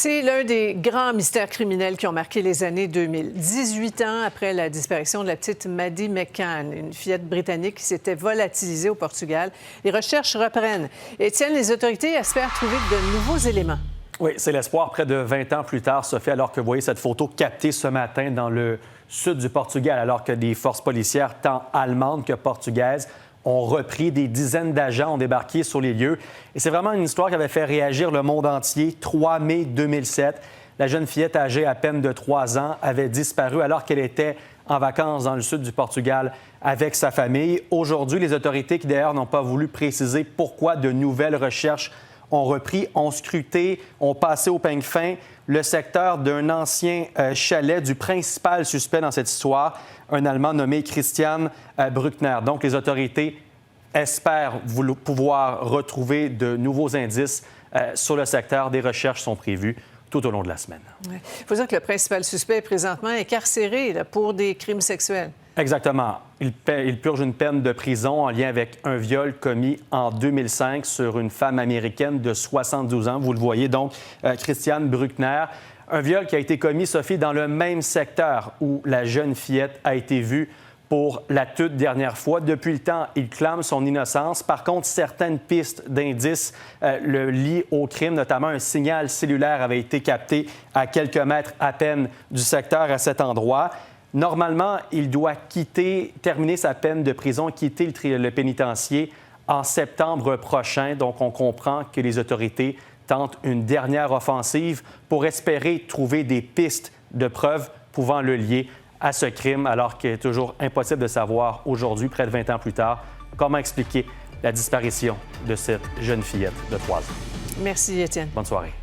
C'est l'un des grands mystères criminels qui ont marqué les années 2000. 18 ans après la disparition de la petite Maddie McCann, une fillette britannique qui s'était volatilisée au Portugal. Les recherches reprennent. Étienne, les autorités espèrent trouver de nouveaux éléments. Oui, c'est l'espoir près de 20 ans plus tard, Sophie, alors que vous voyez cette photo captée ce matin dans le sud du Portugal, alors que des forces policières tant allemandes que portugaises ont repris. Des dizaines d'agents ont débarqué sur les lieux. Et c'est vraiment une histoire qui avait fait réagir le monde entier. 3 mai 2007, la jeune fillette âgée à peine de 3 ans avait disparu alors qu'elle était en vacances dans le sud du Portugal avec sa famille. Aujourd'hui, les autorités, qui d'ailleurs n'ont pas voulu préciser pourquoi de nouvelles recherches ont repris, ont scruté, ont passé au peigne fin le secteur d'un ancien chalet du principal suspect dans cette histoire, un Allemand nommé Christian Bruckner. Donc, les autorités espèrent pouvoir retrouver de nouveaux indices sur le secteur. Des recherches sont prévues tout au long de la semaine. Il faut dire que le principal suspect est présentement incarcéré pour des crimes sexuels. Exactement. Il purge une peine de prison en lien avec un viol commis en 2005 sur une femme américaine de 72 ans. Vous le voyez donc, Christian Bruckner. Un viol qui a été commis, Sophie, dans le même secteur où la jeune fillette a été vue pour la toute dernière fois. Depuis le temps, il clame son innocence. Par contre, certaines pistes d'indices le lient au crime, notamment un signal cellulaire avait été capté à quelques mètres à peine du secteur à cet endroit. Normalement, il doit terminer sa peine de prison, quitter le pénitencier en septembre prochain. Donc, on comprend que les autorités tentent une dernière offensive pour espérer trouver des pistes de preuves pouvant le lier à ce crime, alors qu'il est toujours impossible de savoir aujourd'hui, près de 20 ans plus tard, comment expliquer la disparition de cette jeune fillette de 3 ans. Merci, Étienne. Bonne soirée.